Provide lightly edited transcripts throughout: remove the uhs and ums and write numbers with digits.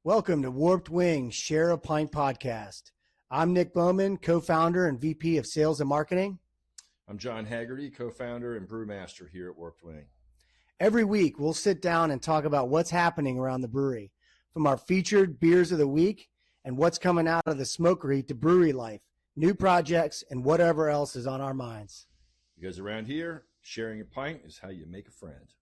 Welcome to Warped Wings Share a Pint podcast. I'm Nick Bowman, co-founder and VP of Sales and Marketing. I'm John Haggerty, co-founder and brewmaster here at Warped Wing. Every week, we'll sit down and talk about what's happening around the brewery, from our featured beers of the week and what's coming out of the smokery to brewery life, new projects, and whatever else is on our minds. Because around here, sharing a pint is how you make a friend.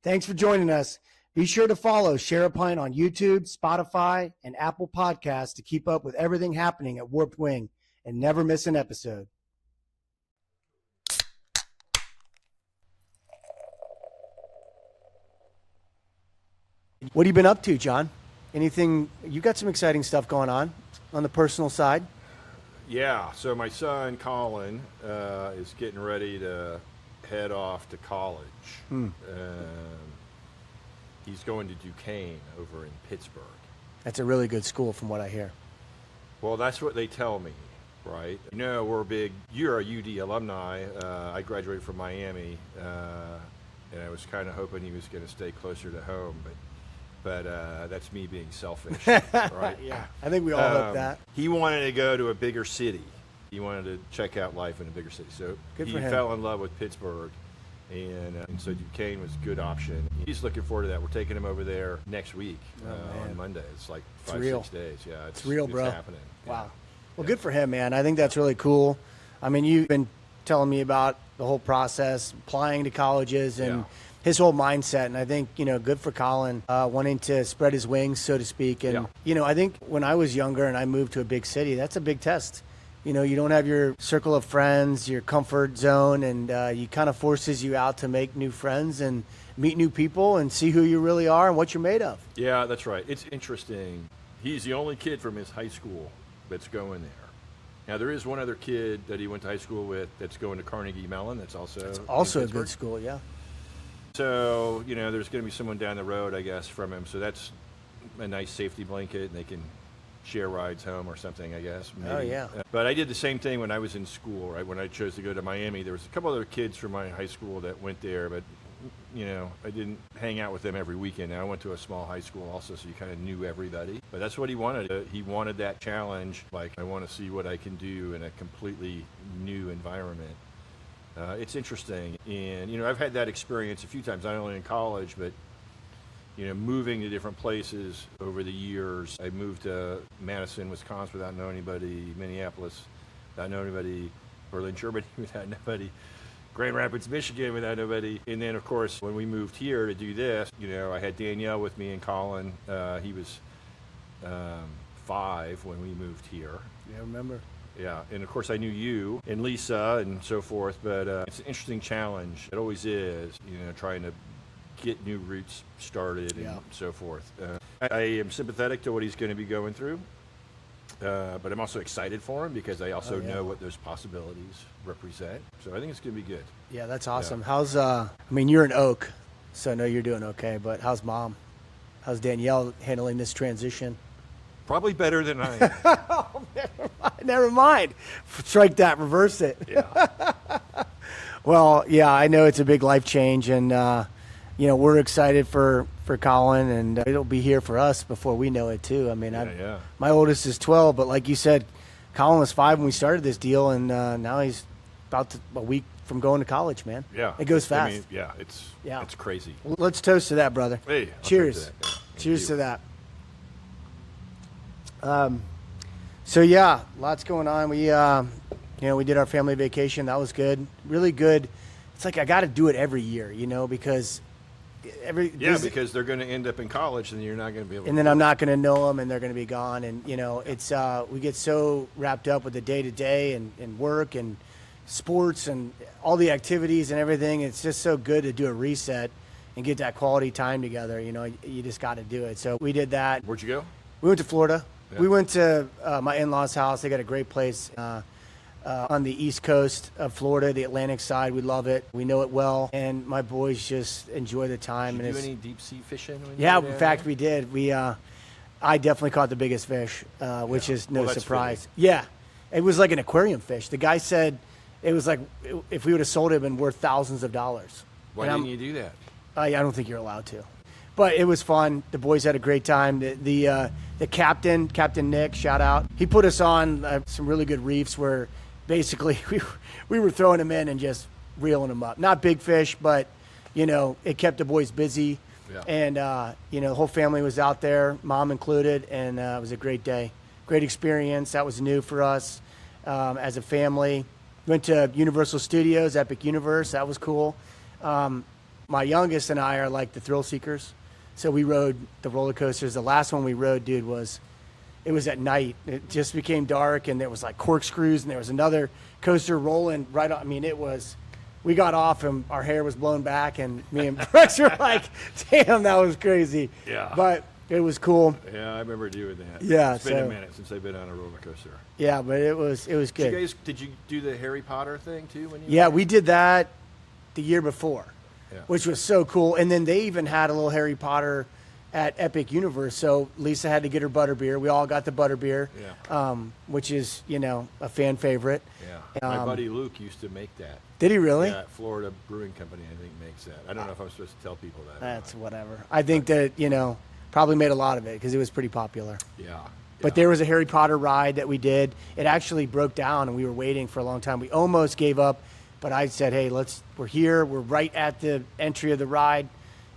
Thanks for joining us. Be sure to follow Share a Pint on YouTube, Spotify, and Apple Podcasts to keep up with everything happening at Warped Wing and never miss an episode. What have you been up to, John? Anything? You got some exciting stuff going on the personal side? Yeah, so my son, Colin, is getting ready to head off to college. He's going to Duquesne over in Pittsburgh. That's a really good school from what I hear. Well, that's what they tell me, right? You know, you're a UD alumni. I graduated from Miami, and I was kind of hoping he was going to stay closer to home, but that's me being selfish, right? Yeah, I think we all hope that. He wanted to go to a bigger city. He wanted to check out life in a bigger city. So he fell in love with Pittsburgh. And so Duquesne was a good option. He's looking forward to that. We're taking him over there next week on Monday. It's like 5-6 days. Yeah, it's real, bro. It's happening. Wow. Well, good for him, man. I think that's really cool. I mean, you've been telling me about the whole process, applying to colleges and his whole mindset. And I think, good for Colin wanting to spread his wings, so to speak. And, I think when I was younger and I moved to a big city, that's a big test. You don't have your circle of friends, your comfort zone, and you kind of forces you out to make new friends and meet new people and see who you really are and what you're made of. Yeah, that's right. It's interesting. He's the only kid from his high school that's going there. Now, there is one other kid that he went to high school with that's going to Carnegie Mellon. That's also a good school, yeah. So, there's going to be someone down the road, I guess, from him. So that's a nice safety blanket, and they can share rides home or something, I guess. Maybe. Oh, yeah. But I did the same thing when I was in school, right? When I chose to go to Miami, there was a couple other kids from my high school that went there, but, I didn't hang out with them every weekend. Now, I went to a small high school also, so you kind of knew everybody. But that's what he wanted. He wanted that challenge, like, I want to see what I can do in a completely new environment. It's interesting. And, I've had that experience a few times, not only in college, but moving to different places over the years. I moved to Madison, Wisconsin without knowing anybody, Minneapolis without knowing anybody, Berlin, Germany without nobody, Grand Rapids, Michigan without nobody. And then, of course, when we moved here to do this, I had Danielle with me and Colin. He was 5 when we moved here. Yeah, I remember. Yeah, and of course I knew you and Lisa and so forth, but it's an interesting challenge. It always is, trying to get new routes started and so forth. I am sympathetic to what he's going to be going through, but I'm also excited for him because I also know what those possibilities represent. So I think it's going to be good. Yeah, that's awesome. Yeah. How's, you're an Oak, so I know you're doing okay, but how's Mom? How's Danielle handling this transition? Probably better than I am. Oh, never mind. Strike that, reverse it. Yeah. Well, yeah, I know it's a big life change, and we're excited for Colin, and it'll be here for us before we know it, too. I mean, my oldest is 12, but like you said, Colin was 5 when we started this deal, and now he's about a week from going to college, man. Yeah. It goes fast. I mean, it's crazy. Well, let's toast to that, brother. Hey, cheers. To that. Cheers to that. So, lots going on. We, we did our family vacation. That was good. Really good. It's like I got to do it every year, because because they're going to end up in college and you're not going to be able to. And then I'm not going to know them and they're going to be gone. And, it's we get so wrapped up with the day-to-day and work and sports and all the activities and everything. It's just so good to do a reset and get that quality time together. You just got to do it. So we did that. Where'd you go? We went to Florida. Yeah. We went to my in-laws' house. They got a great place on the east coast of Florida, the Atlantic side. We love it. We know it well. And my boys just enjoy the time. Did you do any deep-sea fishing? In fact, we did. I definitely caught the biggest fish, which is no surprise. Fitting. Yeah. It was like an aquarium fish. The guy said it was like if we would have sold it, it would have been worth thousands of dollars. Why didn't you do that? I don't think you're allowed to. But it was fun. The boys had a great time. The captain, Captain Nick, shout out. He put us on some really good reefs where basically we were throwing them in and just reeling them up. Not big fish, but, it kept the boys busy. Yeah. And, the whole family was out there, mom included, and it was a great day. Great experience. That was new for us as a family. Went to Universal Studios, Epic Universe. That was cool. My youngest and I are like the thrill seekers. So we rode the roller coasters. The last one we rode, dude, it was at night. It just became dark, and there was like corkscrews, and there was another coaster rolling right on. I mean, we got off, and our hair was blown back, and me and Rex were like, damn, that was crazy. Yeah. But it was cool. Yeah, I remember doing that. Yeah. It's been a minute since I've been on a roller coaster. Yeah, but it was good. Did you do the Harry Potter thing too? Yeah, we did that the year before. Yeah. Which was so cool. And then they even had a little Harry Potter at Epic Universe. So Lisa had to get her butterbeer. We all got the butterbeer, which is, a fan favorite. Yeah. My buddy Luke used to make that. Did he really? Yeah, Florida Brewing Company, I think, makes that. I don't know if I'm supposed to tell people that. That's whatever. I think that, probably made a lot of it because it was pretty popular. Yeah. But there was a Harry Potter ride that we did. It actually broke down, and we were waiting for a long time. We almost gave up. But I said, hey, we're here. We're right at the entry of the ride.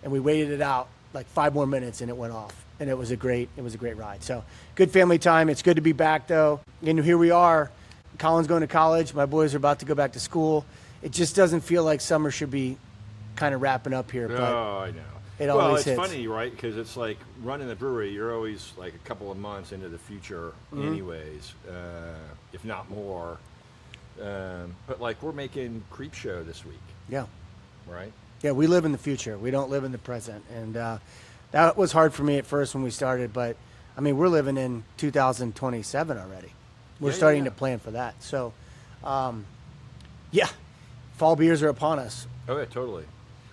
And we waited it out like 5 more minutes, and it went off. And it was a great ride. So good family time. It's good to be back, though. And here we are. Colin's going to college. My boys are about to go back to school. It just doesn't feel like summer should be kind of wrapping up here. But I know. It always hits. Well, it's funny, right? Because it's like running the brewery, you're always like a couple of months into the future anyways, if not more. But like we're making Creep Show this week. Yeah. Right? Yeah, we live in the future. We don't live in the present. And that was hard for me at first when we started. But, I mean, we're living in 2027 already. We're starting to plan for that. So, fall beers are upon us. Oh, yeah, totally.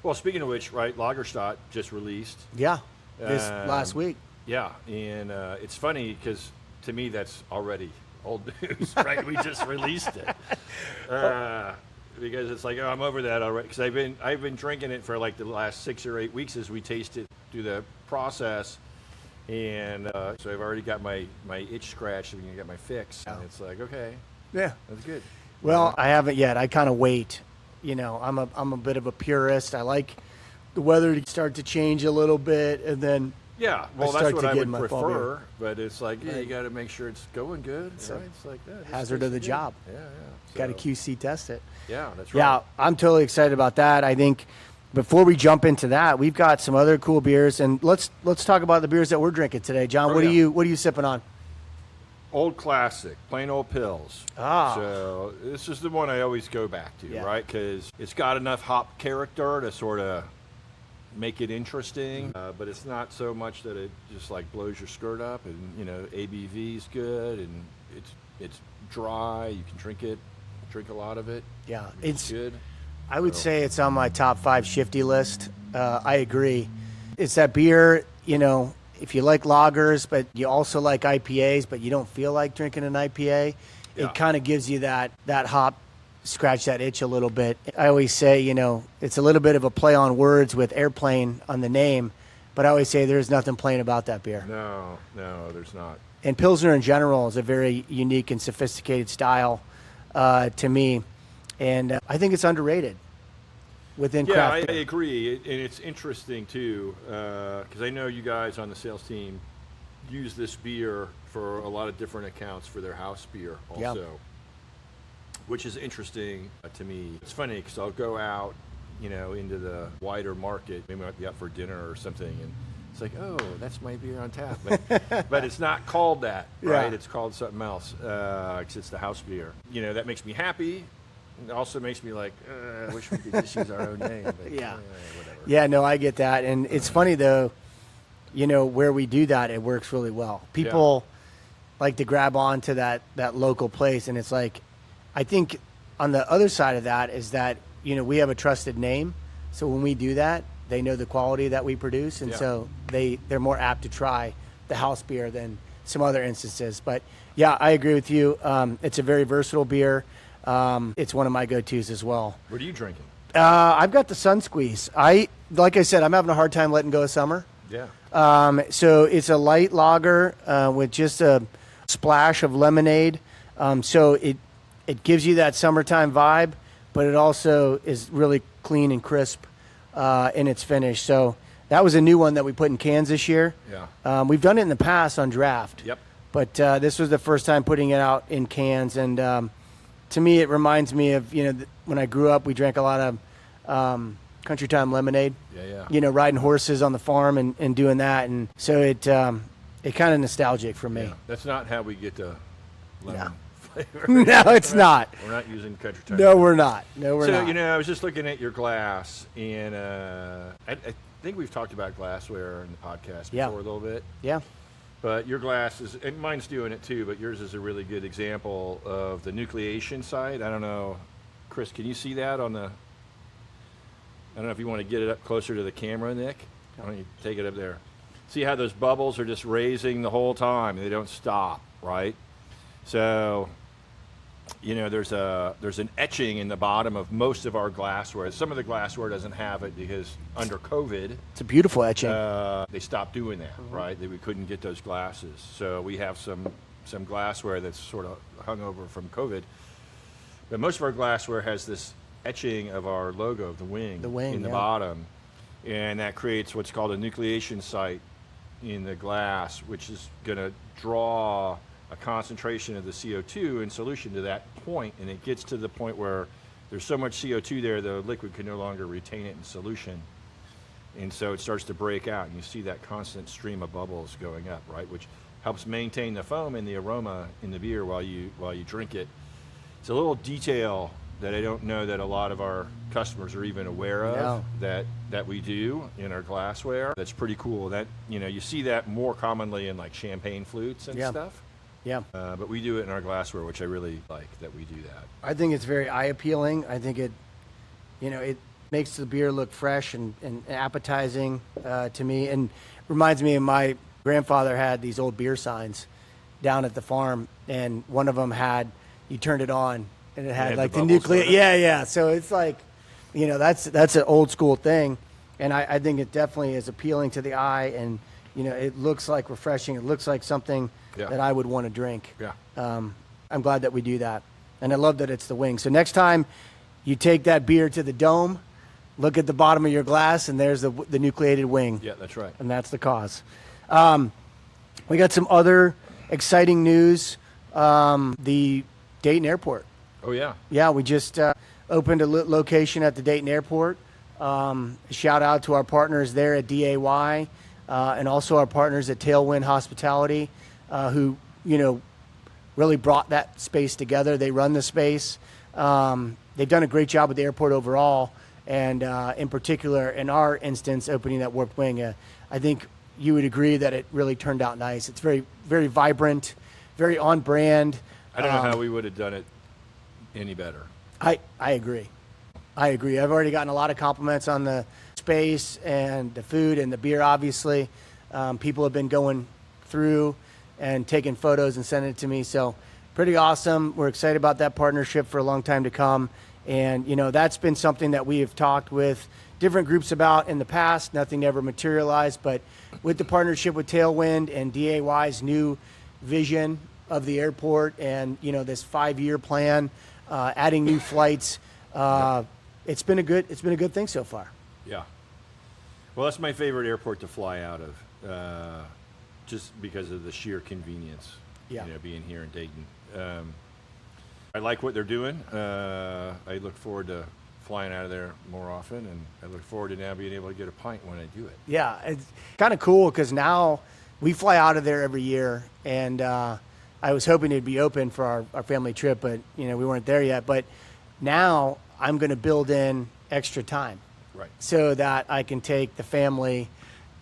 Well, speaking of which, right, Lagerstadt just released. Yeah, this last week. Yeah, and it's funny because to me that's already old news, right? We just released it because it's like, oh, I'm over that already. Because I've been drinking it for like the last 6 or 8 weeks as we taste it through the process, and so I've already got my itch scratched and I got my fix, and it's like, okay, yeah, that's good. Well, I haven't yet. I kind of wait. I'm a bit of a purist. I like the weather to start to change a little bit, and then. Yeah, well, that's what I would prefer, but it's like, Right. you got to make sure it's going good, right? It's like that. Hazard of the job. Yeah. Got to QC test it. Yeah, that's right. Yeah, I'm totally excited about that. I think before we jump into that, we've got some other cool beers, and let's talk about the beers that we're drinking today. John, what are you sipping on? Old classic, plain old pills. Ah. So this is the one I always go back to, right? Because it's got enough hop character to sort of make it interesting, but it's not so much that it just like blows your skirt up. And ABV is good, and it's dry. You can drink a lot of it. Yeah, it's good. I would say it's on my top 5 shifty list. I agree. It's that beer, if you like lagers, but you also like IPAs, but you don't feel like drinking an IPA, it kind of gives you that hop, scratch that itch a little bit. I always say, it's a little bit of a play on words with airplane on the name, but I always say there's nothing plain about that beer. No, there's not. And Pilsner in general is a very unique and sophisticated style to me, and I think it's underrated within craft beer. I agree, and it's interesting too, because I know you guys on the sales team use this beer for a lot of different accounts for their house beer also, which is interesting to me. It's funny because I'll go out, into the wider market, maybe I might be out for dinner or something, and it's like, oh, that's my beer on tap, but it's not called that, right? Yeah. It's called something else, because it's the house beer. That makes me happy. It also makes me like, I wish we could just use our own name. But, whatever. Yeah, no, I get that. And it's funny, though, where we do that, it works really well. People like to grab on to that local place. And it's like, I think on the other side of that is that, we have a trusted name. So when we do that, they know the quality that we produce. And so they're more apt to try the house beer than some other instances. But, yeah, I agree with you. It's a very versatile beer. It's one of my go-tos as well. What are you drinking? I've got the Sun Squeeze. Like I said, I'm having a hard time letting go of summer. Yeah. So it's a light lager with just a splash of lemonade. So it gives you that summertime vibe, but it also is really clean and crisp in its finish. So that was a new one that we put in cans this year. Yeah. We've done it in the past on draft. Yep. But this was the first time putting it out in cans. And to me, it reminds me of, when I grew up, we drank a lot of country time lemonade. Yeah. Riding horses on the farm and doing that. And so it kind of nostalgic for me. Yeah. That's not how we get to lemon flavor. No, it's not. We're not using country time. No, we're not. No, So, not. I was just looking at your glass, and I think we've talked about glassware in the podcast before a little bit. Yeah. But your glass is, and mine's doing it too, but yours is a really good example of the nucleation side. I don't know, Chris, can you see that on the, I don't know if you want to get it up closer to the camera, Nick. Why don't you take it up there? See how those bubbles are just raising the whole time. They don't stop, right? So, there's an etching in the bottom of most of our glassware. Some of the glassware doesn't have it because under COVID, It's a beautiful etching. they stopped doing that, right? We couldn't get those glasses. So we have some glassware that's sort of hung over from COVID. But most of our glassware has this etching of our logo of the wing in the bottom. And that creates what's called a nucleation site in the glass, which is going to draw a concentration of the CO2 in solution to that point, and it gets to the point where there's so much CO2 there, the liquid can no longer retain it in solution. And so it starts to break out, and you see that constant stream of bubbles going up, right, which helps maintain the foam and the aroma in the beer while you drink it. It's a little detail that I don't know that a lot of our customers are even aware of that we do in our glassware. That's pretty cool. That you see that more commonly in like champagne flutes and stuff. Yeah. But we do it in our glassware, which I really like that we do that. I think it's very eye appealing. I think it makes the beer look fresh and appetizing to me, and reminds me of my grandfather had these old beer signs down at the farm, and one of them had, you turned it on and it had like the nuclear. Yeah. So it's like, that's an old school thing. And I think it definitely is appealing to the eye, and, it looks like refreshing. It looks like something that I would want to drink. Yeah. I'm glad that we do that. And I love that it's the wing. So next time you take that beer to the dome, look at the bottom of your glass, and there's the nucleated wing. Yeah, that's right. And that's the cause. We got some other exciting news. The Dayton Airport. Oh, yeah. Yeah, we just opened a location at the Dayton Airport. Shout out to our partners there at DAY and also our partners at Tailwind Hospitality who, really brought that space together. They run the space. They've done a great job with the airport overall. And in particular, in our instance, opening that Warped Wing, I think you would agree that it really turned out nice. It's very, very vibrant, very on brand. I don't know how we would have done it any better. I agree. I've already gotten a lot of compliments on the space and the food and the beer, obviously. People have been going through and taking photos and sending it to me. So pretty awesome. We're excited about that partnership for a long time to come. And, that's been something that we have talked with different groups about in the past. Nothing ever materialized. But with the partnership with Tailwind and DAY's new vision of the airport and, this 5-year plan, adding new flights, it's been a good thing so far. Yeah. Well, that's my favorite airport to fly out of, just because of the sheer convenience, being here in Dayton. I like what they're doing. I look forward to flying out of there more often, and I look forward to now being able to get a pint when I do it. Yeah, it's kind of cool because now we fly out of there every year, and I was hoping it'd be open for our family trip, but we weren't there yet. But now I'm going to build in extra time, right, so that I can take the family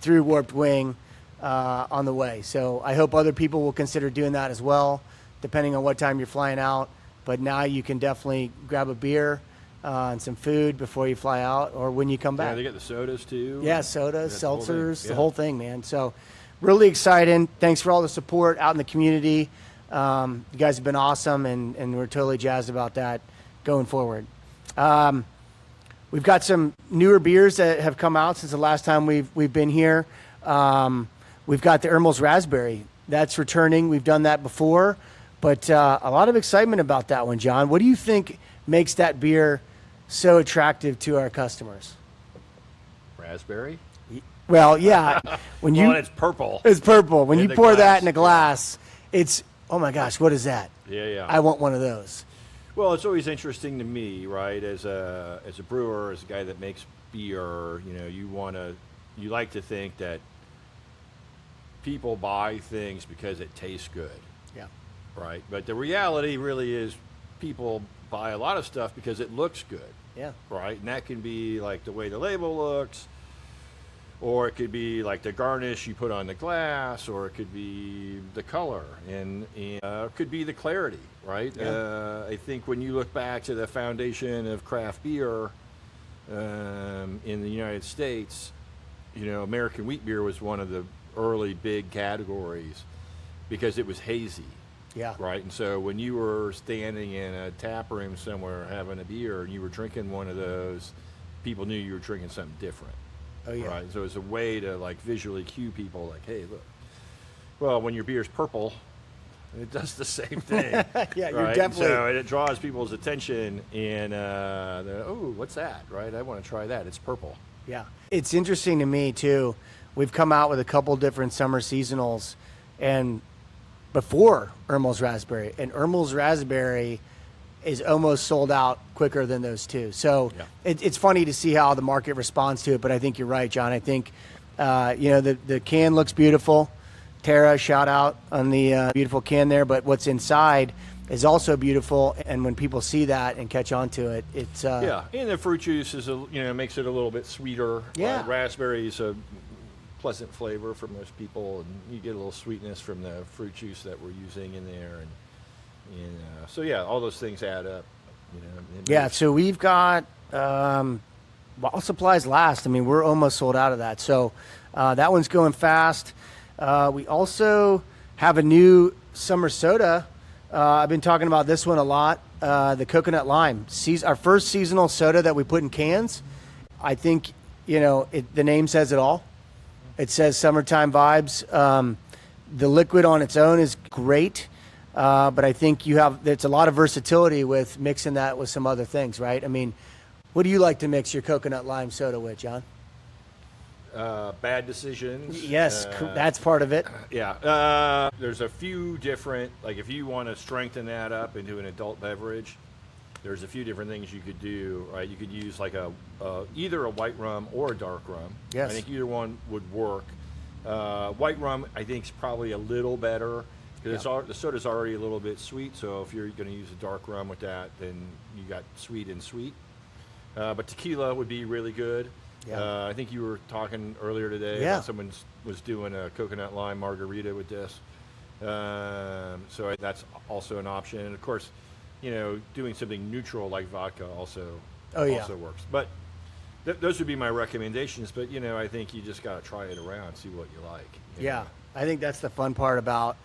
through Warped Wing on the way. So I hope other people will consider doing that as well, depending on what time you're flying out. But now you can definitely grab a beer and some food before you fly out or when you come back. Yeah, they got the sodas too. Yeah, sodas, seltzers, the whole thing, man. So really exciting. Thanks for all the support out in the community. You guys have been awesome, and we're totally jazzed about that going forward. We've got some newer beers that have come out since the last time we've been here. We've got the Ermel's Raspberry. That's returning. We've done that before, but a lot of excitement about that one, John. What do you think makes that beer so attractive to our customers? Raspberry? Well, yeah. When you, Well, it's purple. It's purple. When In you the pour that glass, in a glass, it's, oh my gosh, what is that? Yeah. I want one of those. Well, it's always interesting to me, right? As a brewer, as a guy that makes beer, you like to think that people buy things because it tastes good. Yeah. Right? But the reality really is people buy a lot of stuff because it looks good. Yeah. Right? And that can be like the way the label looks, or it could be like the garnish you put on the glass, or it could be the color, and it could be the clarity, right? Yeah. I think when you look back to the foundation of craft beer in the United States, American wheat beer was one of the early big categories because it was hazy. Yeah. Right. And so when you were standing in a tap room somewhere having a beer and you were drinking one of those, people knew you were drinking something different. Oh, yeah. Right. So it's a way to like visually cue people like, hey, look. Well, when your beer's purple, it does the same thing. Yeah, you're right? definitely. So it draws people's attention and oh, what's that? Right. I want to try that. It's purple. Yeah. It's interesting to me, too. We've come out with a couple different summer seasonals and before Ermel's Raspberry. And Ermel's Raspberry is almost sold out quicker than those two. So Yeah. it's funny to see how the market responds to it. But I think you're right, John. I think, the can looks beautiful. Tara, shout out on the beautiful can there. But what's inside is also beautiful. And when people see that and catch on to it, it's... Yeah. And the fruit juice is, makes it a little bit sweeter. Yeah. Raspberry is a pleasant flavor for most people, and you get a little sweetness from the fruit juice that we're using in there, and so yeah, all those things add up. Yeah, so we've got while supplies last. I mean, we're almost sold out of that. So that one's going fast. We also have a new summer soda. I've been talking about this one a lot. The coconut lime. Our first seasonal soda that we put in cans. I think the name says it all. It says summertime vibes. The liquid on its own is great, but I think there's a lot of versatility with mixing that with some other things, right? I mean, what do you like to mix your coconut lime soda with, John? Bad decisions. Yes, that's part of it. Yeah. There's a few different, like if you want to strengthen that up into an adult beverage, there's a few different things you could do, right? You could use like either a white rum or a dark rum. Yes. I think either one would work. White rum, I think, is probably a little better because the soda's already a little bit sweet. So if you're going to use a dark rum with that, then you got sweet and sweet. But tequila would be really good. Yeah. I think you were talking earlier today about someone was doing a coconut lime margarita with this. So that's also an option. And of course, doing something neutral like vodka also works. But those would be my recommendations. But, I think you just got to try it around, see what you like. Yeah, I think that's the fun part about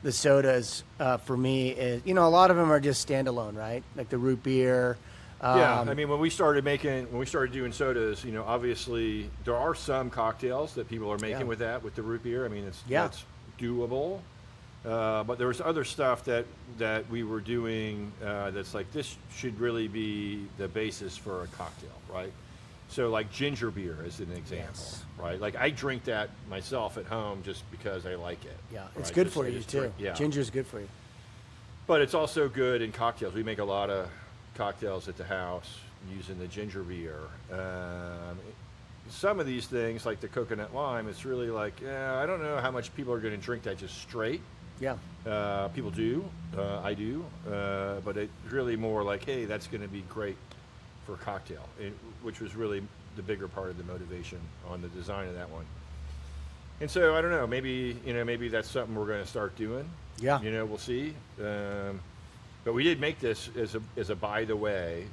the sodas for me is, a lot of them are just standalone, right? Like the root beer. Yeah, I mean, when we started doing sodas, obviously there are some cocktails that people are making with the root beer. I mean, that's doable. But there was other stuff that we were doing that's like this should really be the basis for a cocktail, right? So like ginger beer is an example, right? Like I drink that myself at home just because I like it. Yeah, it's right? good Just for you too. Yeah. Ginger's good for you. But it's also good in cocktails. We make a lot of cocktails at the house using the ginger beer. Some of these things, like the coconut lime, it's really like, I don't know how much people are going to drink that just straight. Yeah. People do. I do. But it's really more like, hey, that's going to be great for a cocktail, which was really the bigger part of the motivation on the design of that one. And so I don't know, maybe that's something we're going to start doing. Yeah. We'll see. But we did make this as a by the way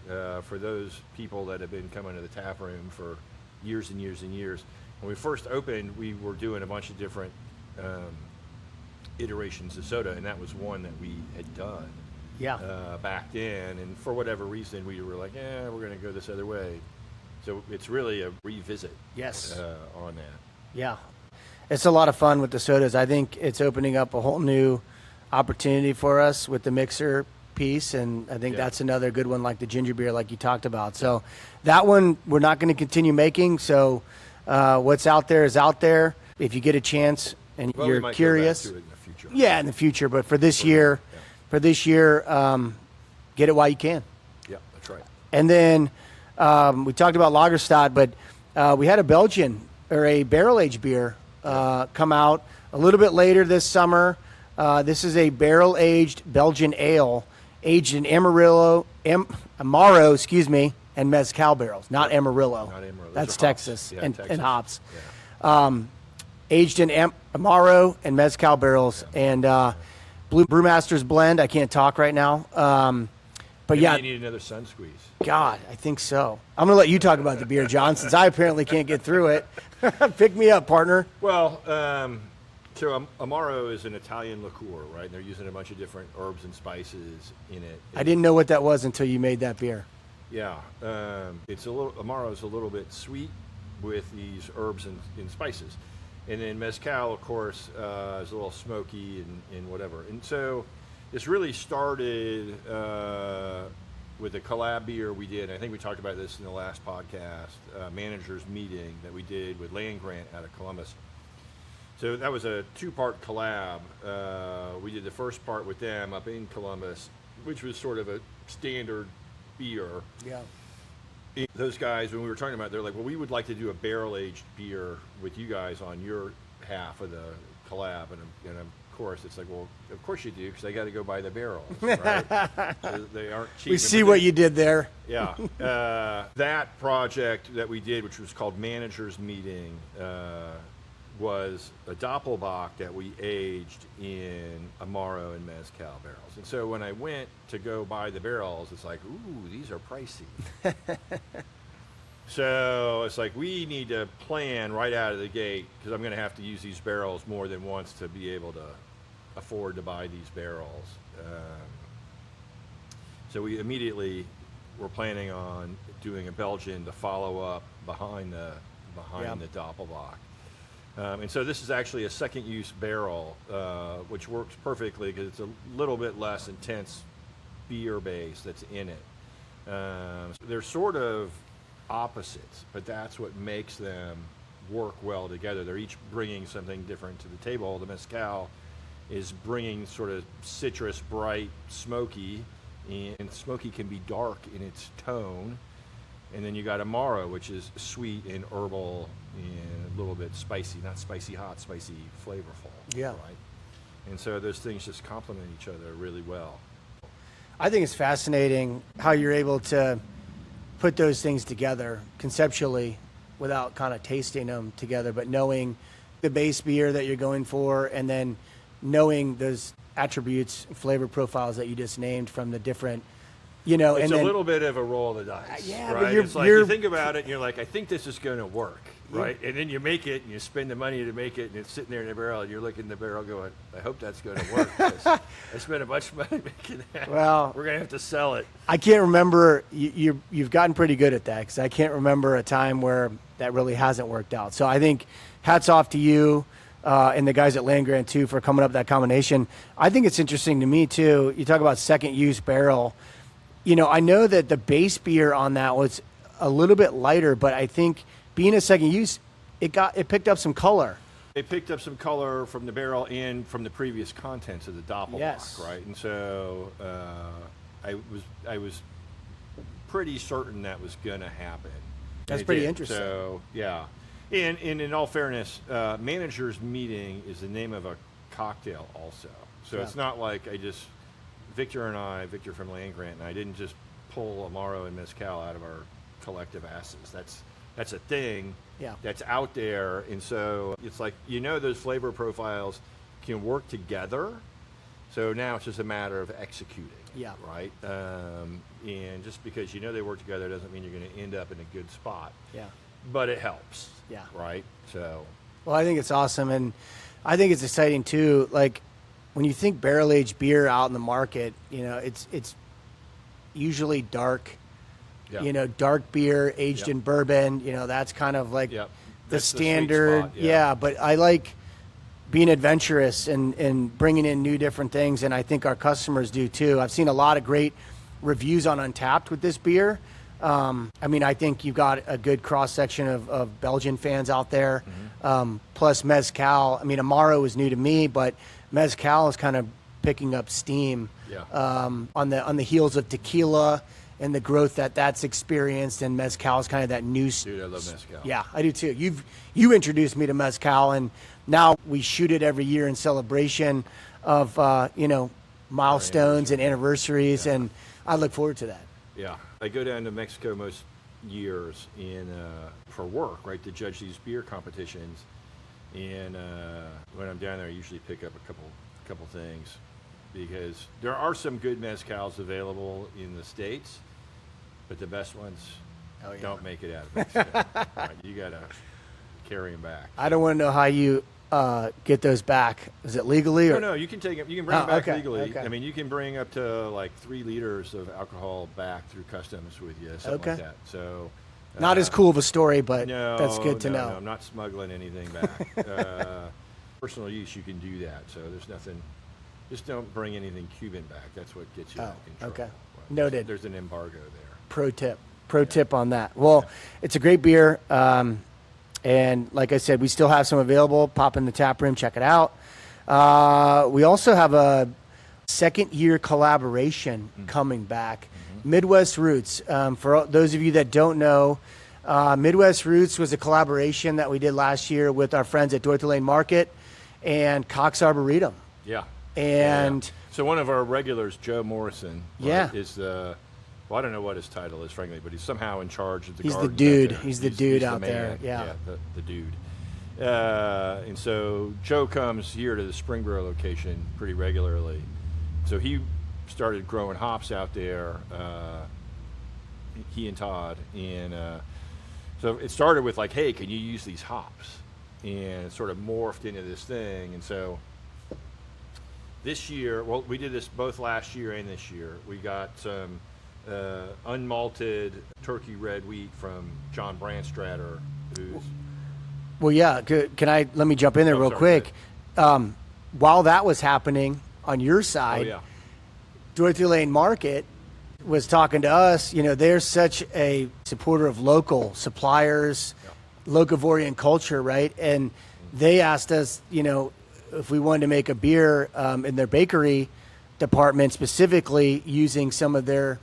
for those people that have been coming to the tap room for years and years and years. When we first opened, we were doing a bunch of different iterations of soda, and that was one that we had done back then. And for whatever reason, we were like, we're going to go this other way. So it's really a revisit on that. Yeah. it's a lot of fun with the sodas. I think it's opening up a whole new opportunity for us with the mixer piece, and I think that's another good one, like the ginger beer, like you talked about. So that one we're not going to continue making. So what's out there is out there. If you get a chance and you're curious, go back to it in the future. Yeah, in the future. But for this year, get it while you can. Yeah, that's right. And then we talked about Lagerstadt, but we had a Belgian or a barrel-aged beer come out a little bit later this summer. This is a barrel-aged Belgian ale, aged in Amaro, and Mezcal barrels. Not Amarillo. Not Amarillo. That's Texas. Texas, Yeah, and hops. Yeah. Aged in Amaro and Mezcal barrels, and Brewmaster's blend. I can't talk right now. But Maybe yeah, you need another sun squeeze. God, I think so. I'm going to let you talk about the beer, John, since I apparently can't get through it. Pick me up, partner. Well, so Amaro is an Italian liqueur, right? And they're using a bunch of different herbs and spices in it. I didn't know what that was until you made that beer. Yeah, Amaro is a little bit sweet with these herbs and spices. And then Mezcal, of course, is a little smoky and whatever. And so this really started with a collab beer we did. I think we talked about this in the last podcast, managers meeting that we did with Land Grant out of Columbus. So that was a 2-part collab. We did the first part with them up in Columbus, which was sort of a standard beer. Yeah. Those guys, when we were talking about it, they're like, well, we would like to do a barrel-aged beer with you guys on your half of the collab. And of course, it's like, well, of course you do, because they got to go buy the barrels, right? So they aren't cheap. We see what you did there. Yeah. That project that we did, which was called Managers Meeting, was a Doppelbock that we aged in Amaro and Mezcal barrels. And so when I went to go buy the barrels, it's like, ooh, these are pricey. So it's like, we need to plan right out of the gate, because I'm going to have to use these barrels more than once to be able to afford to buy these barrels. So we immediately were planning on doing a Belgian to follow up behind the Doppelbock. And so this is actually a second use barrel, which works perfectly because it's a little bit less intense beer base that's in it. So they're sort of opposites, but that's what makes them work well together. They're each bringing something different to the table. The Mezcal is bringing sort of citrus, bright, smoky, and smoky can be dark in its tone. And then you got Amaro, which is sweet and herbal and a little bit spicy, not spicy hot, spicy flavorful. Yeah. Right? And so those things just complement each other really well. I think it's fascinating how you're able to put those things together conceptually without kind of tasting them together, but knowing the base beer that you're going for and then knowing those attributes, flavor profiles that you just named from the different, It's and then, a little bit of a roll of the dice, yeah, right? but It's like you think about it and you're like, I think this is going to work, right? And then you make it and you spend the money to make it and it's sitting there in the barrel and you're looking in the barrel going, I hope that's going to work. I spent a bunch of money making that. Well, we're going to have to sell it. I can't remember. You've gotten pretty good at that because I can't remember a time where that really hasn't worked out. So I think hats off to you and the guys at Land Grant too for coming up with that combination. I think it's interesting to me too. You talk about second use barrel. I know that the base beer on that was a little bit lighter, but I think being a second use, it picked up some color. It picked up some color from the barrel and from the previous contents of the Doppelbock, Yes. right? And so I was pretty certain that was going to happen. That's pretty interesting. So yeah, and in all fairness, Managers Meeting is the name of a cocktail also. So Yeah. it's not like Victor from Land Grant, and I didn't just pull Amaro and Mezcal out of our collective asses. That's a thing that's out there, and so it's like those flavor profiles can work together. So now it's just a matter of executing. Yeah. Right. And just because they work together doesn't mean you're going to end up in a good spot. Yeah. But it helps. Yeah. Right. So. Well, I think it's awesome, and I think it's exciting too. Like when you think barrel aged beer out in the market, it's usually dark. Yeah. Dark beer aged in bourbon. That's kind of like the That's standard. The sweet spot, yeah. But I like being adventurous and bringing in new different things, and I think our customers do too. I've seen a lot of great reviews on Untapped with this beer. I mean, I think you've got a good cross-section of Belgian fans out there, plus Mezcal. I mean, Amaro is new to me, but Mezcal is kind of picking up steam on the heels of tequila and the growth that's experienced, and Mezcal is kind of that new... Dude, I love Mezcal. Yeah, I do too. You introduced me to Mezcal, and now we shoot it every year in celebration of, milestones and anniversaries, and I look forward to that. Yeah, I go down to Mexico most years for work, right, to judge these beer competitions. And when I'm down there, I usually pick up a couple things, because there are some good mezcals available in the States, but the best ones don't make it out of Mexico. Right, you got to carry them back. I don't want to know how you get those back. Is it legally? Or? No, you can take them. You can bring them back legally. Okay. I mean, you can bring up to like 3 liters of alcohol back through customs with you, something like that. So, not as cool of a story, but that's good to know. No, I'm not smuggling anything back. Personal use, you can do that. So there's nothing. Just don't bring anything Cuban back. That's what gets you out of control. Okay. Right. Noted. There's an embargo there. Pro tip on that. Well, it's a great beer. And like I said, we still have some available. Pop in the tap room, check it out. We also have a second-year collaboration coming back. Midwest Roots. For those of you that don't know, Midwest Roots was a collaboration that we did last year with our friends at Dorothy Lane Market and Cox Arboretum. Yeah. And so one of our regulars, Joe Morrison, is the... Well, I don't know what his title is, frankly, but he's somehow in charge of the garden. He's the dude. He's the dude out there. Yeah, the dude. And so Joe comes here to the Springboro location pretty regularly. So he started growing hops out there, he and Todd. And so it started with like, hey, can you use these hops? And it sort of morphed into this thing. And so this year, well, we did this both last year and this year. We got some... unmalted turkey red wheat from John Brandstratter, who's... Well, yeah, let me jump in there real quick. While that was happening on your side, Dorothy Lane Market was talking to us. You know, they're such a supporter of local suppliers, locavorian culture, right? And they asked us, if we wanted to make a beer in their bakery department, specifically using some of their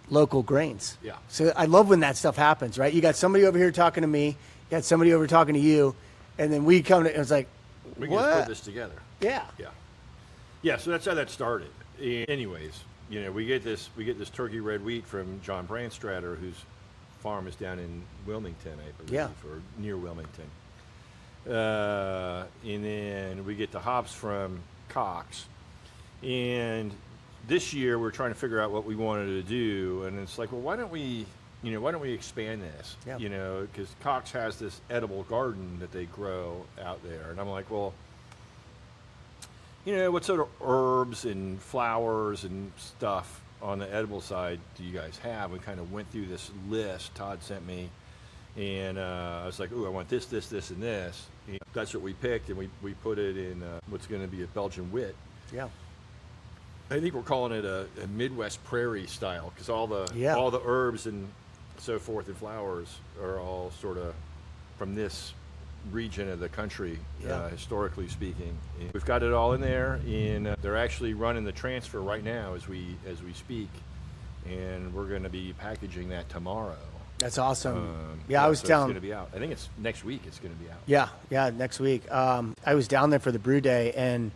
local grains. Yeah. So I love when that stuff happens, right? You got somebody over here talking to me, you got somebody over talking to you, and then we come to, it's like, we can just put this together. Yeah. Yeah. Yeah, so that's how that started. Anyways, we get this turkey red wheat from John Brandstratter, whose farm is down in Wilmington, I believe, or near Wilmington. And then we get the hops from Cox. And this year we're trying to figure out what we wanted to do, and it's like, well, why don't we expand this? Because Cox has this edible garden that they grow out there, and I'm like, well, what sort of herbs and flowers and stuff on the edible side do you guys have? We kind of went through this list Todd sent me, and I was like, oh, I want this, this, this, and this. And that's what we picked, and we put it in what's going to be a Belgian wit. Yeah. I think we're calling it a Midwest prairie style, because all the herbs and so forth and flowers are all sort of from this region of the country, historically speaking. And we've got it all in there, and they're actually running the transfer right now as we speak, and we're going to be packaging that tomorrow. That's awesome. I was down. It's going to be out. I think it's next week. It's going to be out. Yeah, next week. I was down there for the brew day, and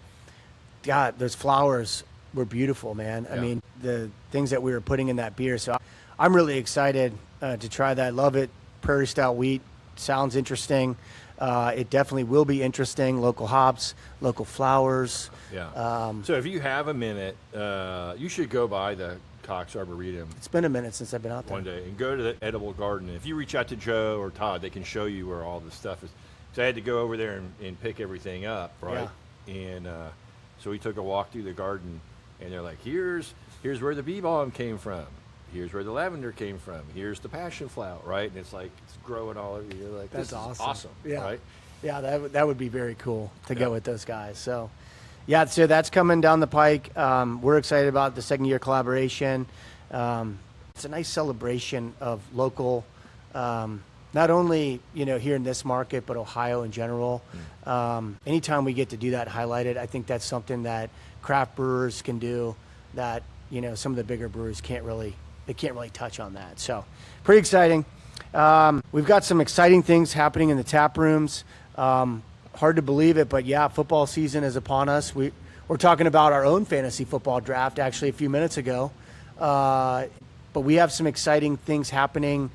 God, those flowers were beautiful, man. I mean, the things that we were putting in that beer. So I'm really excited to try that. I love it. Prairie style wheat sounds interesting. It definitely will be interesting. Local hops, local flowers. Yeah. So if you have a minute, you should go by the Cox Arboretum. It's been a minute since I've been out there. One day, and go to the edible garden. If you reach out to Joe or Todd, they can show you where all the stuff is. So I had to go over there and pick everything up, right? Yeah. And so we took a walk through the garden. And they're like, here's where the bee balm came from. Here's where the lavender came from. Here's the passion flower, right? And it's like, it's growing all over you. You're like, that's this awesome. is awesome, right? Yeah, that would be very cool to go with those guys. So, yeah, so that's coming down the pike. We're excited about the second year collaboration. It's a nice celebration of local, not only here in this market, but Ohio in general. Anytime we get to do that, highlight it. I think that's something that craft brewers can do that some of the bigger brewers can't really touch on that. So, pretty exciting. We've got some exciting things happening in the tap rooms. Hard to believe it, but yeah, football season is upon us. We're talking about our own fantasy football draft actually a few minutes ago. But we have some exciting things happening,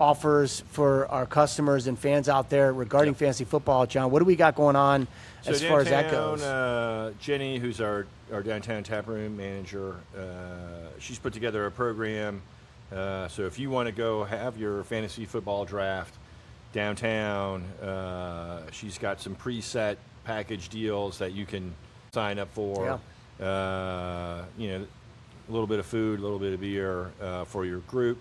offers for our customers and fans out there regarding fantasy football. John, what do we got going on as far as that goes? Jenny, who's our downtown taproom manager, she's put together a program. So if you want to go have your fantasy football draft downtown, she's got some preset package deals that you can sign up for. A little bit of food, a little bit of beer for your group.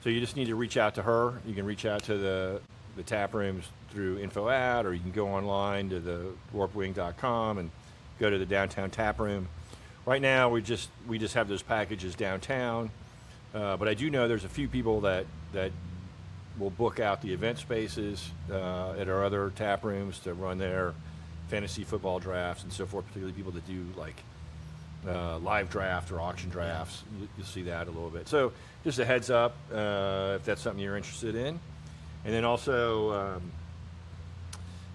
So you just need to reach out to her. You can reach out to the tap rooms through info ad, or you can go online to the warpedwing.com and go to the downtown tap room. Right now, we just have those packages downtown, but I do know there's a few people that will book out the event spaces at our other tap rooms to run their fantasy football drafts and so forth, particularly people that do like live draft or auction drafts. You'll see that a little bit. So just a heads up if that's something you're interested in. And then also,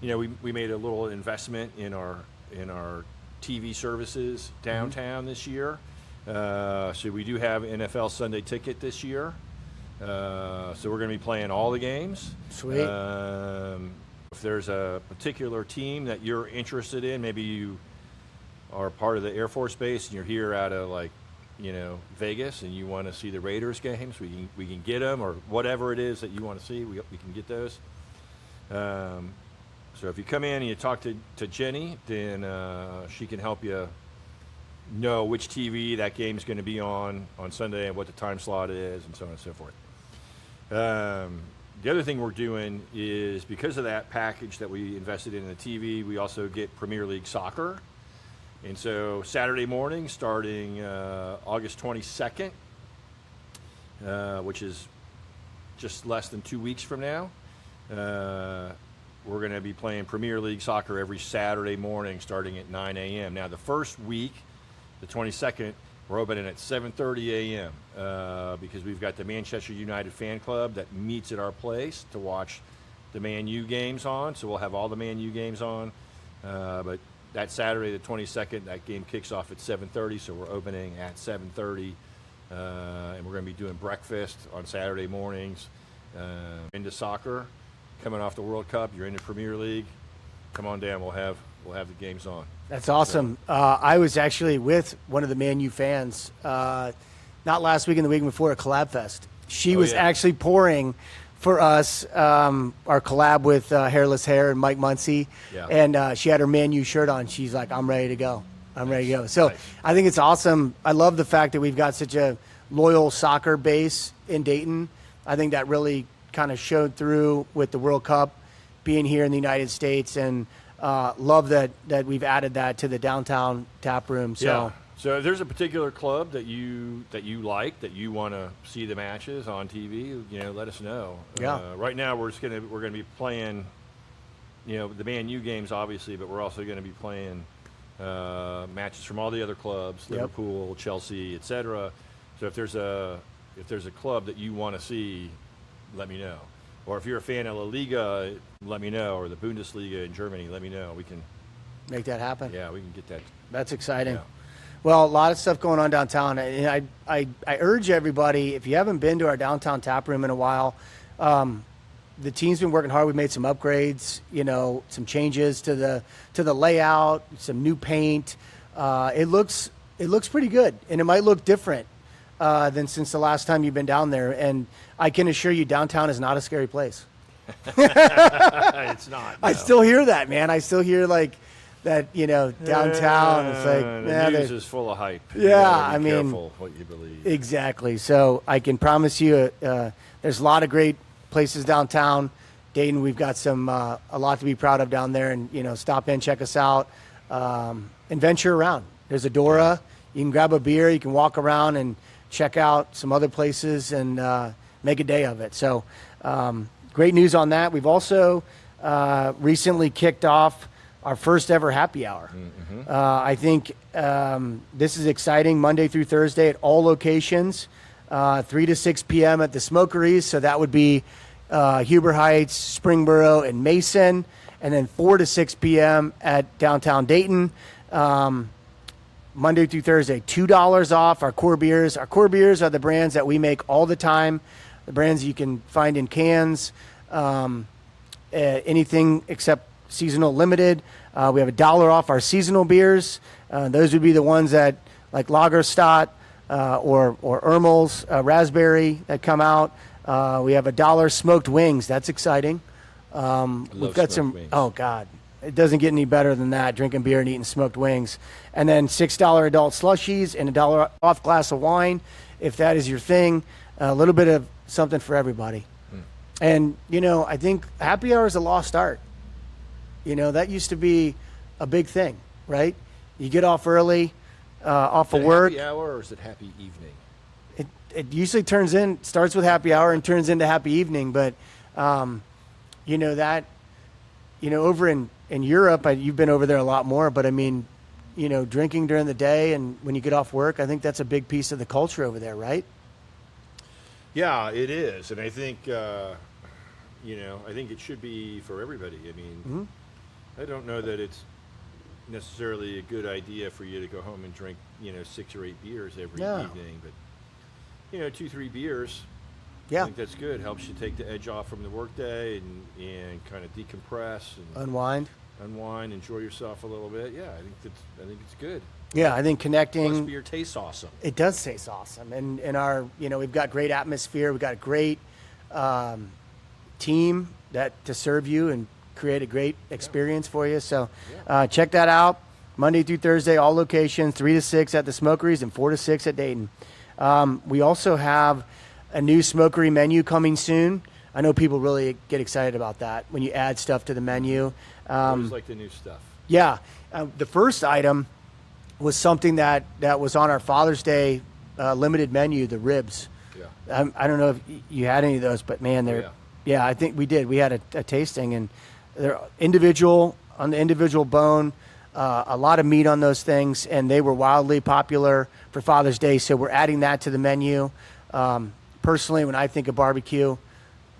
we made a little investment in our TV services downtown this year. So we do have NFL Sunday Ticket this year. So we're going to be playing all the games. Sweet. If there's a particular team that you're interested in, maybe you are part of the Air Force Base and you're here out of Vegas and you want to see the Raiders games, we can get them, or whatever it is that you want to see, we can get those. So if you come in and you talk to Jenny, then she can help you know which TV that game is going to be on Sunday and what the time slot is and so on and so forth. The other thing we're doing is, because of that package that we invested in the TV, we also get Premier League soccer. And so Saturday morning, starting August 22nd, which is just less than 2 weeks from now, we're going to be playing Premier League soccer every Saturday morning starting at 9 a.m. Now, the first week, the 22nd, we're opening at 7:30 a.m. Because we've got the Manchester United fan club that meets at our place to watch the Man U games on. So we'll have all the Man U games on. But that Saturday, the 22nd, that game kicks off at 7:30. So we're opening at 7:30. And we're going to be doing breakfast on Saturday mornings. Into soccer, coming off the World Cup, you're in the Premier League. Come on down. We'll have the games on. That's awesome. So, I was actually with one of the Man U fans, not last week and the week before, at Collab Fest. She was actually pouring for us our collab with Hairless Hair and Mike Muncy, and she had her Man U shirt on. She's like, I'm ready to go. I'm ready to go. So I think it's awesome. I love the fact that we've got such a loyal soccer base in Dayton. I think that really kind of showed through with the World Cup being here in the United States, and love that we've added that to the downtown tap room. So if there's a particular club that you like, that you want to see the matches on TV, let us know. Right now we're gonna be playing, the Man U games obviously, but we're also going to be playing matches from all the other clubs, Liverpool, Chelsea, etc. So if there's a club that you want to see, let me know. Or if you're a fan of La Liga, let me know. Or the Bundesliga in Germany, let me know. We can make that happen. Yeah, we can get that. That's exciting. Yeah. Well, a lot of stuff going on downtown. And I urge everybody, if you haven't been to our downtown tap room in a while, the team's been working hard. We've made some upgrades, some changes to the layout, some new paint. It looks pretty good, and it might look different than since the last time you've been down there. And I can assure you, downtown is not a scary place. It's not. No. I still hear that, man. I still hear like that, downtown. It's like the news is full of hype. Yeah, Careful what you believe. Exactly. So I can promise you, there's a lot of great places downtown. Dayton, we've got some a lot to be proud of down there, and stop in, check us out, and venture around. There's Adora. You can grab a beer. You can walk around and check out some other places and make a day of it. So great news on that. We've also recently kicked off our first ever happy hour. Mm-hmm. I think this is exciting. Monday through Thursday at all locations, 3 to 6 p.m. at the Smokeries. So that would be Huber Heights, Springboro, and Mason. And then 4 to 6 p.m. at downtown Dayton. Monday through Thursday, $2 off our core beers. Our core beers are the brands that we make all the time, the brands you can find in cans, anything except seasonal limited. We have $1 off our seasonal beers. Those would be the ones that like Lagerstadt or Ermel's raspberry that come out. We have $1 smoked wings. That's exciting. We've got some wings. Oh God, it doesn't get any better than that, drinking beer and eating smoked wings. And then $6 adult slushies and $1 off glass of wine if that is your thing. A little bit of something for everybody. And I think happy hour is a lost art. That used to be a big thing, right? You get off early, off of work. Happy hour, or is it happy evening? It usually starts with happy hour and turns into happy evening. But, over in Europe, you've been over there a lot more. But, I mean, drinking during the day and when you get off work, I think that's a big piece of the culture over there, right? Yeah, it is. And I think, I think it should be for everybody. I mean, mm-hmm. I don't know that it's necessarily a good idea for you to go home and drink, 6 or 8 beers every evening. But, 2-3 beers, I think that's good. Helps you take the edge off from the workday and kind of decompress. And unwind, enjoy yourself a little bit. Yeah, I think it's good. Yeah, I think connecting. Plus beer tastes awesome. It does taste awesome. And our, we've got great atmosphere. We've got a great team to serve you and create a great experience for you. So check that out. Monday through Thursday, all locations, 3 to 6 at the Smokeries and 4 to 6 at Dayton. We also have a new Smokery menu coming soon. I know people really get excited about that when you add stuff to the menu. I always like the new stuff. Yeah. The first item was something that was on our Father's Day limited menu, the ribs. Yeah. I don't know if you had any of those, but man, they're yeah, I think we did. We had a tasting, and they're individual on the individual bone. A lot of meat on those things, and they were wildly popular for Father's Day. So we're adding that to the menu. Personally, when I think of barbecue,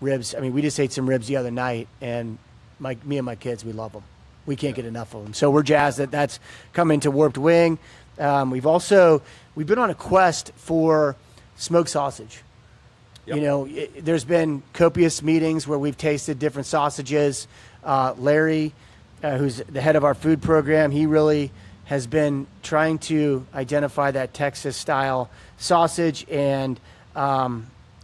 ribs. I mean, we just ate some ribs the other night, and me and my kids, we love them. We can't get enough of them. So we're jazzed that that's coming to Warped Wing. We've been on a quest for smoked sausage. Yep. There's been copious meetings where we've tasted different sausages. Larry, who's the head of our food program, he really has been trying to identify that Texas-style sausage, and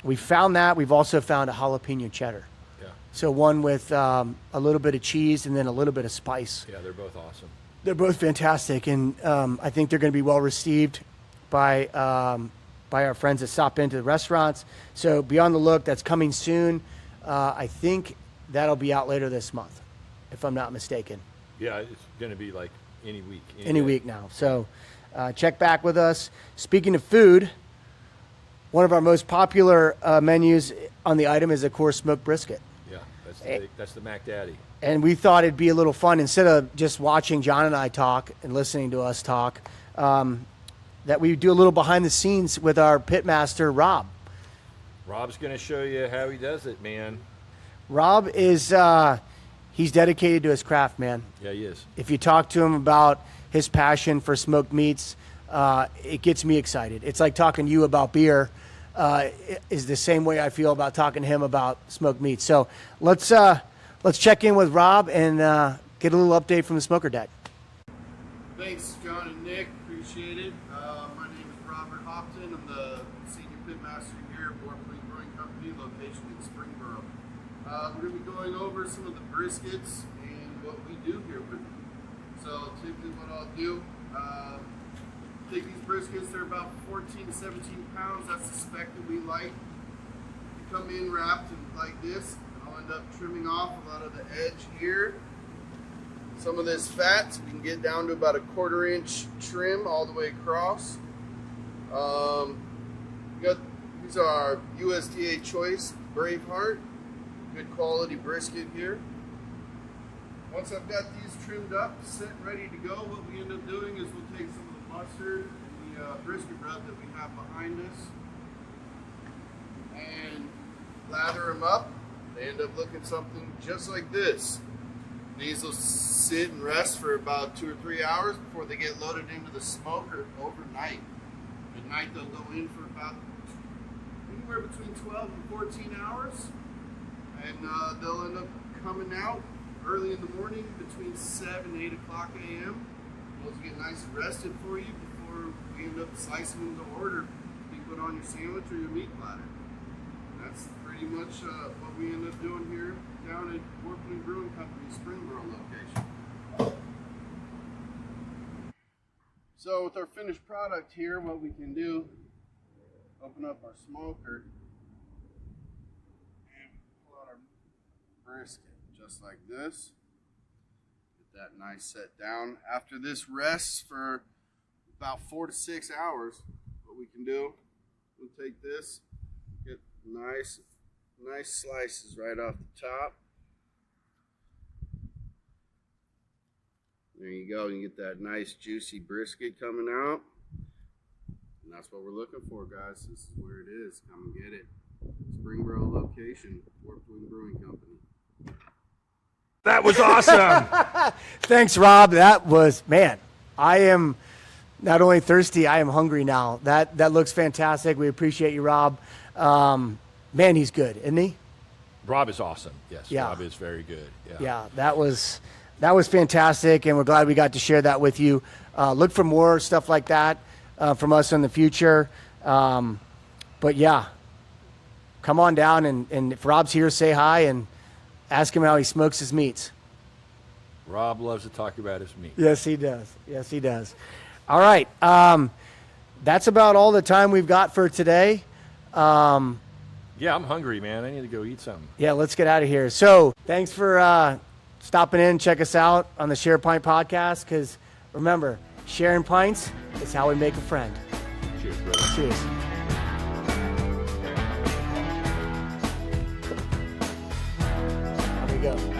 we found that. We've also found a jalapeno cheddar. Yeah. So one with a little bit of cheese and then a little bit of spice. Yeah, they're both awesome. They're both fantastic, and I think they're going to be well received by our friends that stop into the restaurants. So be on the look. That's coming soon. I think that'll be out later this month, if I'm not mistaken. Yeah, it's going to be like any week. Any week now. So check back with us. Speaking of food, one of our most popular menus on the item is, of course, smoked brisket. Yeah, that's the Mac Daddy. And we thought it'd be a little fun, instead of just watching John and I talk and listening to us talk, that we do a little behind the scenes with our pitmaster, Rob. Rob's going to show you how he does it, man. Rob is, he's dedicated to his craft, man. Yeah, he is. If you talk to him about his passion for smoked meats, it gets me excited. It's like talking to you about beer. Is the same way I feel about talking to him about smoked meats. So let's check in with Rob and get a little update from the smoker deck. Thanks, John and Nick. Appreciate it. My name is Robert Hopton. I'm the senior pitmaster here at Warped Wings Pitmaster, location in Springboro. We're going to be going over some of the briskets and what we do here with them. So typically what I'll do, take these briskets, they're about 14 to 17 pounds. That's the spec that we like. They come in wrapped in like this, and all I end up trimming off a lot of the edge here. Some of this fat, so we can get down to about a 1/4 inch trim all the way across. These are our USDA Choice Braveheart. Good quality brisket here. Once I've got these trimmed up, set ready to go, what we end up doing is we'll take some of the mustard and the brisket rub that we have behind us and lather them up. They end up looking something just like this. These will sit and rest for about 2 or 3 hours before they get loaded into the smoker overnight. At night they'll go in for about anywhere between 12 and 14 hours, and they'll end up coming out early in the morning between 7 and 8 o'clock a.m. Those get nice and rested for you before we end up slicing them to order to be put on your sandwich or your meat platter. That's pretty much what we end up doing here down at Warped Wings Brewing Company, Springboro location. So with our finished product here, what we can do, open up our smoker and pull out our brisket just like this. Get that nice set down. After this rests for about 4 to 6 hours, what we can do, we'll take this, get nice slices right off the top. There you go. You get that nice juicy brisket coming out. And that's what we're looking for, guys. This is where it is. Come and get it. Springboro location, Warped Wings Brewing Company. That was awesome. Thanks, Rob. That was, man, I am not only thirsty, I am hungry now. That looks fantastic. We appreciate you, Rob. Man, he's good, isn't he? Rob is awesome. Yes, Yeah. Rob is very good. Yeah, that was fantastic, and we're glad we got to share that with you. Look for more stuff like that from us in the future. But yeah, come on down, and if Rob's here, say hi and ask him how he smokes his meats. Rob loves to talk about his meat. Yes, he does. Yes, he does. All right. That's about all the time we've got for today. Yeah, I'm hungry, man. I need to go eat something. Yeah, let's get out of here. So thanks for stopping in. Check us out on the Share Pint podcast, because remember, sharing pints is how we make a friend. Cheers, brother. Cheers. There we go.